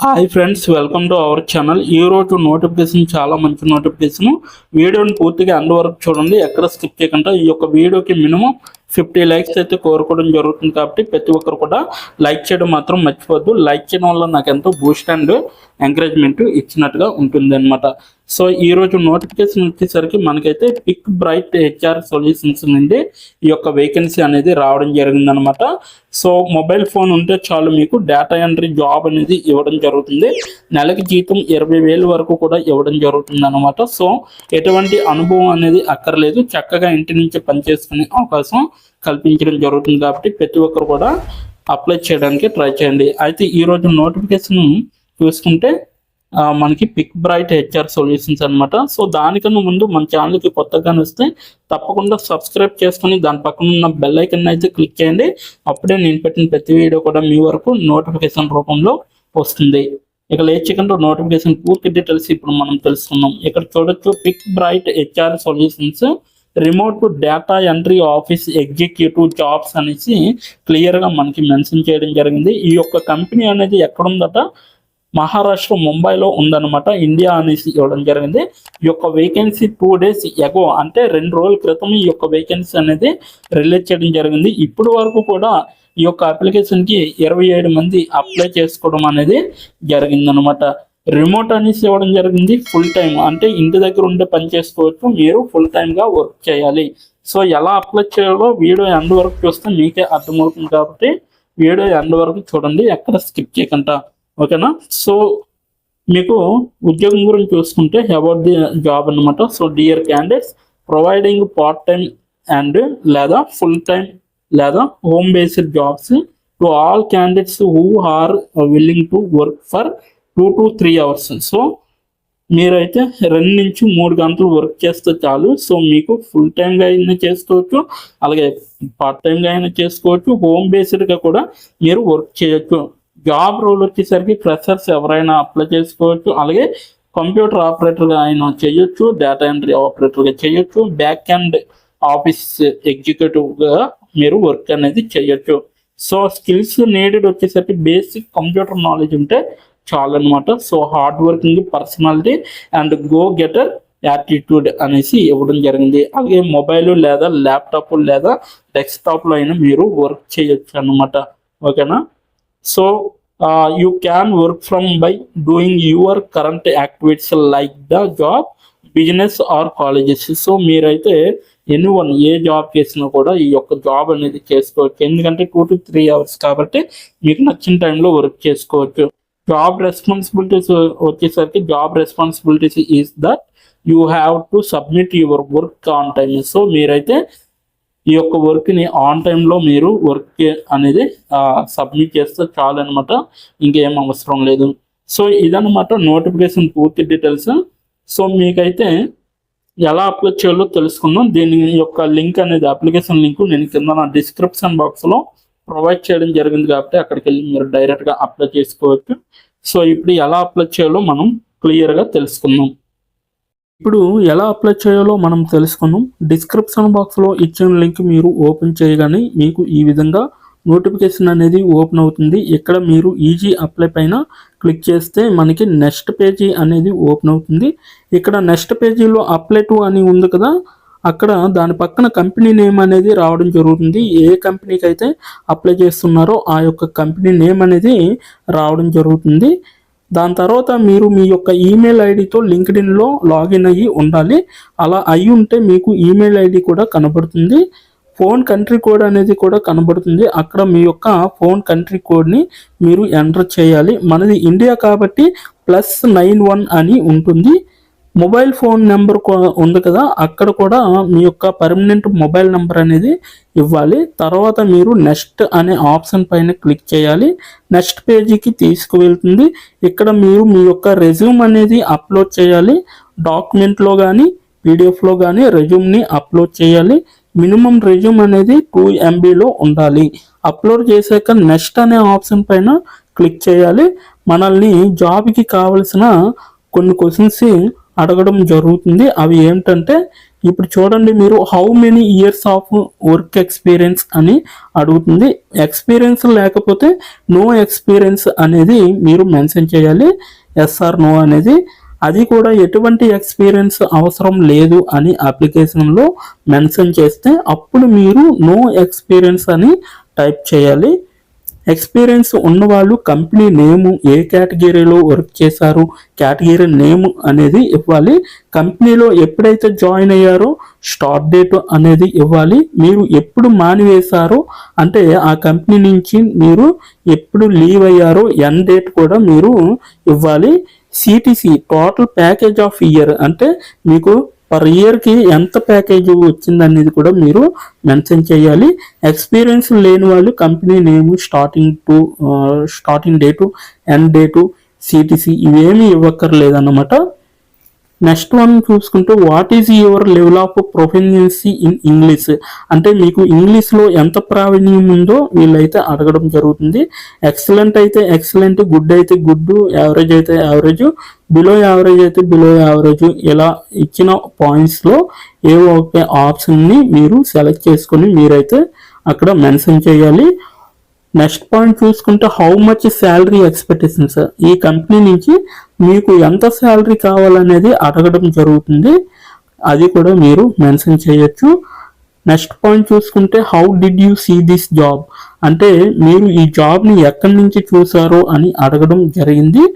Hi friends, welcome to our channel. ఈ రోజు notification చాలా మంచి నోటిఫికేషన్. వీడియోని పూర్తిగా ఎండ్ వరకు చూడండి, ఎక్కడ స్కిప్ చేయకుండా. ఈ యొక్క వీడియోకి మినిమం 50 లైక్స్ అయితే కోరుకోవడం జరుగుతుంది, కాబట్టి ప్రతి ఒక్కరు కూడా లైక్ చేయడం మాత్రం మర్చిపోద్దు. లైక్ చేయడం వల్ల నాకు ఎంతో బూస్ట్ అండ్ ఎంకరేజ్మెంట్ ఇచ్చినట్టుగా ఉంటుంది అనమాట. సో ఈ రోజు నోటిఫికేషన్ వచ్చేసరికి మనకైతే పిక్ బ్రైట్ హెచ్ఆర్ సొల్యూషన్స్ నుండి ఈ యొక్క వేకెన్సీ అనేది రావడం జరిగింది అనమాట. సో మొబైల్ ఫోన్ ఉంటే చాలు, మీకు డేటా ఎంట్రీ జాబ్ అనేది ఇవ్వడం జరుగుతుంది. నెలకి జీతం 20,000 వరకు కూడా ఇవ్వడం జరుగుతుంది అనమాట. సో ఎటువంటి అనుభవం అనేది అక్కర్లేదు, చక్కగా ఇంటి నుంచి పనిచేసుకునే అవకాశం కల్పించడం జరుగుతుంది. కాబట్టి ప్రతి ఒక్కరు కూడా అప్లై చేయడానికి ట్రై చేయండి. అయితే ఈరోజు నోటిఫికేషన్ చూసుకుంటే మనకి పిక్ బ్రైట్ హెచ్ఆర్ సొల్యూషన్స్ అనమాట. సో దానికన్నా ముందు మన ఛానల్కి కొత్తగా వస్తే తప్పకుండా సబ్స్క్రైబ్ చేసుకుని దాని పక్కన ఉన్న బెల్ ఐకన్ అయితే క్లిక్ చేయండి. అప్పుడే నేను పెట్టిన ప్రతి వీడియో కూడా మీ వరకు నోటిఫికేషన్ రూపంలో వస్తుంది. ఇక లేట్ చేయకుండా నోటిఫికేషన్ పూర్తి డీటెయిల్స్ ఇప్పుడు మనం తెలుసుకుందాం. ఇక్కడ చూడొచ్చు, pick bright HR solutions remote data entry office executive jobs అనేసి క్లియర్గా మనకి మెన్షన్ చేయడం జరిగింది. ఈ యొక్క కంపెనీ అనేది ఎక్కడుందట, మహారాష్ట్ర ముంబైలో ఉందన్నమాట. ఇండియా అనేసి ఇవ్వడం జరిగింది. ఈ యొక్క వేకెన్సీ 2 days ఎగో, అంటే 2 రోజుల క్రితం ఈ యొక్క వేకెన్సీ అనేది రిలీజ్ చేయడం జరిగింది. ఇప్పుడు వరకు కూడా ఈ యొక్క అప్లికేషన్కి 27 మంది అప్లై చేసుకోవడం అనేది జరిగిందనమాట. రిమోట్ అనేసి ఇవ్వడం జరిగింది. ఫుల్ టైం, అంటే ఇంటి దగ్గర ఉండే పని చేసుకోవచ్చు, మీరు ఫుల్ టైమ్గా వర్క్ చేయాలి. సో ఎలా అప్లై చేయాలో వీడియో ఎండ్ వరకు చూస్తే మీకే అర్థమవుతుంది, కాబట్టి వీడియో ఎండ్ వరకు చూడండి, ఎక్కడ స్కిప్ చేయకుండా, ఓకేనా. సో మీకు ఉద్యోగం గురించి చూసుకుంటే అబౌట్ ది జాబ్ అనమాట. So dear candidates, providing part time and లేదా ఫుల్ టైం లేదా home based jobs to all candidates who are willing to work for 2 to 3 hours. సో మీరైతే 2 నుంచి 3 గంటలు వర్క్ చేస్తే చాలు. సో మీకు ఫుల్ టైమ్గా అయినా చేసుకోవచ్చు, అలాగే పార్ట్ టైమ్గా అయినా చేసుకోవచ్చు, హోమ్ బేస్డ్గా కూడా మీరు వర్క్ చేయొచ్చు. జాబ్ రోల్ వచ్చేసరికి ఫ్రెషర్స్ ఎవరైనా అప్లై చేసుకోవచ్చు, అలాగే కంప్యూటర్ ఆపరేటర్గా అయినా చేయొచ్చు, డేటా ఎంట్రీ ఆపరేటర్గా చేయొచ్చు, బ్యాక్ అండ్ ఆఫీస్ ఎగ్జిక్యూటివ్గా మీరు వర్క్ అనేది చేయొచ్చు. సో స్కిల్స్ నీడెడ్ వచ్చేసరికి బేసిక్ కంప్యూటర్ నాలెడ్జ్ ఉంటే చాలు అనమాట. So hard working personality and go getter attitude అనేసి ఇవ్వడం జరిగింది. అలాగే మొబైల్ లేదా ల్యాప్టాప్ లేదా డెస్క్టాప్లో అయినా మీరు వర్క్ చేయొచ్చు అనమాట, ఓకేనా. So you can work from by doing your current activities like the job, business or colleges. So మీరైతే ఎనీవన్ ఏ జాబ్ చేసినా కూడా ఈ యొక్క జాబ్ అనేది చేసుకోవచ్చు, ఎందుకంటే 2 to 3 hours కాబట్టి మీకు నచ్చిన టైంలో వర్క్ చేసుకోవచ్చు. జాబ్ రెస్పాన్సిబిలిటీస్ వచ్చేసరికి, job responsibilities is that you have to submit your work on time. So మీరైతే ఈ యొక్క వర్క్ని ఆన్ టైంలో మీరు వర్క్ అనేది సబ్మిట్ చేస్తే చాలు అనమాట, ఇంకేం అవసరం లేదు. సో ఇదనమాట నోటిఫికేషన్ పూర్తి డీటెయిల్స్. సో మీకైతే ఎలా అప్లై చేయాలో తెలుసుకుందాం. దీని యొక్క లింక్ అనేది, అప్లికేషన్ లింక్ నేను కింద నా డిస్క్రిప్షన్ బాక్స్లో ప్రొవైడ్ చేయడం జరిగింది, కాబట్టి అక్కడికి వెళ్ళి మీరు డైరెక్ట్గా అప్లై చేసుకోవచ్చు. సో ఇప్పుడు ఎలా అప్లై చేయాలో మనం క్లియర్గా తెలుసుకుందాం. ఇప్పుడు ఎలా అప్లై చేయాలో మనం తెలుసుకున్నాం. డిస్క్రిప్షన్ బాక్స్లో ఇచ్చిన లింక్ మీరు ఓపెన్ చేయగానే మీకు ఈ విధంగా నోటిఫికేషన్ అనేది ఓపెన్ అవుతుంది. ఇక్కడ మీరు ఈజీ అప్లై పైన క్లిక్ చేస్తే మనకి నెక్స్ట్ పేజీ అనేది ఓపెన్ అవుతుంది. ఇక్కడ నెక్స్ట్ పేజీలో అప్లై టు అని ఉంది కదా, అక్కడ దాని పక్కన కంపెనీ నేమ్ అనేది రావడం జరుగుతుంది. ఏ కంపెనీకి అయితే అప్లై చేస్తున్నారో ఆ యొక్క కంపెనీ నేమ్ అనేది రావడం జరుగుతుంది. దాని తర్వాత మీరు మీ యొక్క ఈమెయిల్ ఐడితో లింక్డ్ఇన్లో లాగిన్ అయ్యి ఉండాలి. అలా అయి ఉంటే మీకు ఈమెయిల్ ఐడి కూడా కనబడుతుంది, ఫోన్ కంట్రీ కోడ్ అనేది కూడా కనబడుతుంది. అక్కడ మీ యొక్క ఫోన్ కంట్రీ కోడ్ని మీరు ఎంటర్ చేయాలి. మనది ఇండియా కాబట్టి +91 అని ఉంటుంది. మొబైల్ ఫోన్ నెంబర్ ఉంది కదా, అక్కడ కూడా మీ యొక్క పర్మనెంట్ మొబైల్ నెంబర్ అనేది ఇవ్వాలి. తర్వాత మీరు నెక్స్ట్ అనే ఆప్షన్ పైన క్లిక్ చేయాలి. నెక్స్ట్ పేజీకి తీసుకువెళ్తుంది. ఇక్కడ మీరు మీ యొక్క రెజ్యూమ్ అనేది అప్లోడ్ చేయాలి. డాక్యుమెంట్లో కానీ పీడిఎఫ్లో కానీ రెజ్యూమ్ని అప్లోడ్ చేయాలి. మినిమం రెజ్యూమ్ అనేది 2 MBలో ఉండాలి. అప్లోడ్ చేశాక నెక్స్ట్ అనే ఆప్షన్ పైన క్లిక్ చేయాలి. మనల్ని జాబ్కి కావలసిన కొన్ని క్వశ్చన్స్ అడగడం జరుగుతుంది. అవి ఏంటంటే, ఇప్పుడు చూడండి, మీరు how many years of work experience అని అడుగుతుంది. ఎక్స్పీరియన్స్ లేకపోతే నో ఎక్స్పీరియన్స్ అనేది మీరు మెన్షన్ చేయాలి, ఎస్ ఆర్ నో అనేది. అది కూడా ఎటువంటి ఎక్స్పీరియన్స్ అవసరం లేదు అని అప్లికేషన్లో మెన్షన్ చేస్తే అప్పుడు మీరు నో ఎక్స్పీరియన్స్ అని టైప్ చేయాలి. ఎక్స్పీరియన్స్ ఉన్నవాళ్ళు కంపెనీ నేము, ఏ కేటగిరీలో వర్క్ చేశారు, కేటగిరీ నేమ్ అనేది ఇవ్వాలి. కంపెనీలో ఎప్పుడైతే జాయిన్ అయ్యారో స్టార్ట్ డేట్ అనేది ఇవ్వాలి. మీరు ఎప్పుడు మానివేశారో అంటే ఆ కంపెనీ నుంచి మీరు ఎప్పుడు లీవ్ అయ్యారో ఎండ్ డేట్ కూడా మీరు ఇవ్వాలి. CTC total package of year అంటే మీకు పర్ ఇయర్కి ఎంత ప్యాకేజ్ వచ్చింది అనేది కూడా మీరు మెన్షన్ చేయాలి. ఎక్స్పీరియన్స్ లేని వాళ్ళు company name, starting date, end date, CTC ఇవేమీ ఇవ్వక్కర్లేదన్నమాట. నెక్స్ట్ వన్ చూసుకుంటే what is your level of proficiency in English అంటే మీకు ఇంగ్లీష్లో ఎంత ప్రావీణ్యం ఉందో వీళ్ళైతే అడగడం జరుగుతుంది. ఎక్సలెంట్ అయితే ఎక్సలెంట్, గుడ్ అయితే గుడ్, యావరేజ్ అయితే యావరేజ్, బిలో యావరేజ్ అయితే బిలో యావరేజ్, ఇలా ఇచ్చిన పాయింట్స్లో ఏ ఒకే ఆప్షన్ని మీరు సెలెక్ట్ చేసుకొని మీరైతే అక్కడ మెన్షన్ చేయాలి. నెక్స్ట్ పాయింట్ చూసుకుంటే హౌ మచ్ శాలరీ ఎక్స్పెక్టేషన్స్, ఈ కంపెనీ నుంచి మీకు ఎంత శాలరీ కావాలనేది అడగడం జరుగుతుంది, అది కూడా మీరు మెన్షన్ చేయొచ్చు. నెక్స్ట్ పాయింట్ చూసుకుంటే how did you see this job అంటే మీరు ఈ జాబ్ని ఎక్కడి నుంచి చూసారో అని అడగడం జరిగింది.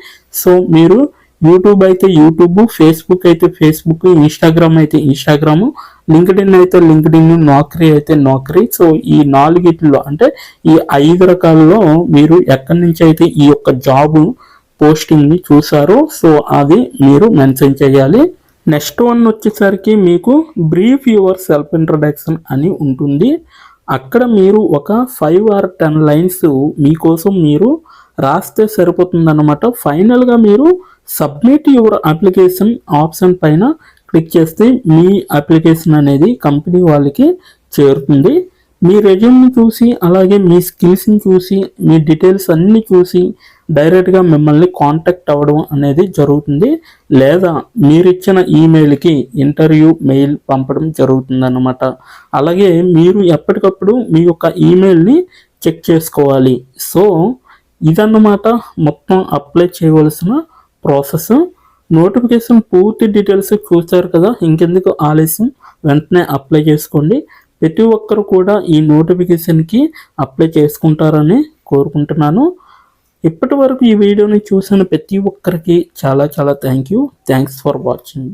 సో మీరు యూట్యూబ్ అయితే యూట్యూబ్, ఫేస్బుక్ అయితే ఫేస్బుక్, ఇన్స్టాగ్రామ్ అయితే ఇన్స్టాగ్రామ్, లింక్డ్ఇన్ అయితే లింక్డ్ఇన్, నౌకరీ అయితే నౌకరీ. సో ఈ 4 అంటే ఈ 5 రకాలలో మీరు ఎక్కడి నుంచి అయితే ఈ యొక్క జాబ్ పోస్టింగ్ని చూసారో సో అది మీరు మెన్షన్ చేయాలి. నెక్స్ట్ వన్ వచ్చేసరికి మీకు బ్రీఫ్ యువర్ సెల్ఫ్ ఇంట్రడక్షన్ అని ఉంటుంది. అక్కడ మీరు ఒక 5 or 10 లైన్స్ మీకోసం మీరు రాస్తే సరిపోతుందన్నమాట. ఫైనల్గా మీరు సబ్మిట్ యువర్ అప్లికేషన్ ఆప్షన్ పైన క్లిక్ చేస్తే మీ అప్లికేషన్ అనేది కంపెనీ వాళ్ళకి చేరుతుంది. మీ రెజ్యూమ్ని చూసి అలాగే మీ స్కిల్స్ని చూసి మీ డీటెయిల్స్ అన్నీ చూసి డైరెక్ట్గా మిమ్మల్ని కాంటాక్ట్ అవ్వడం అనేది జరుగుతుంది. లేదా మీరు ఇచ్చిన ఈమెయిల్కి ఇంటర్వ్యూ మెయిల్ పంపడం జరుగుతుంది అన్నమాట. అలాగే మీరు ఎప్పటికప్పుడు మీ యొక్క ఈమెయిల్ని చెక్ చేసుకోవాలి. సో ఇదన్నమాట మొత్తం అప్లై చేయవలసిన ప్రాసెస్. నోటిఫికేషన్ పూర్తి డీటెయిల్స్ చూస్తారు కదా, ఇంకెందుకు ఆలస్యం, వెంటనే అప్లై చేసుకోండి. ప్రతి ఒక్కరు కూడా ఈ నోటిఫికేషన్కి అప్లై చేసుకుంటారని కోరుకుంటున్నాను. ఇప్పటి వరకు ఈ వీడియోని చూసిన ప్రతి ఒక్కరికి చాలా చాలా థ్యాంక్స్ ఫర్ వాచింగ్.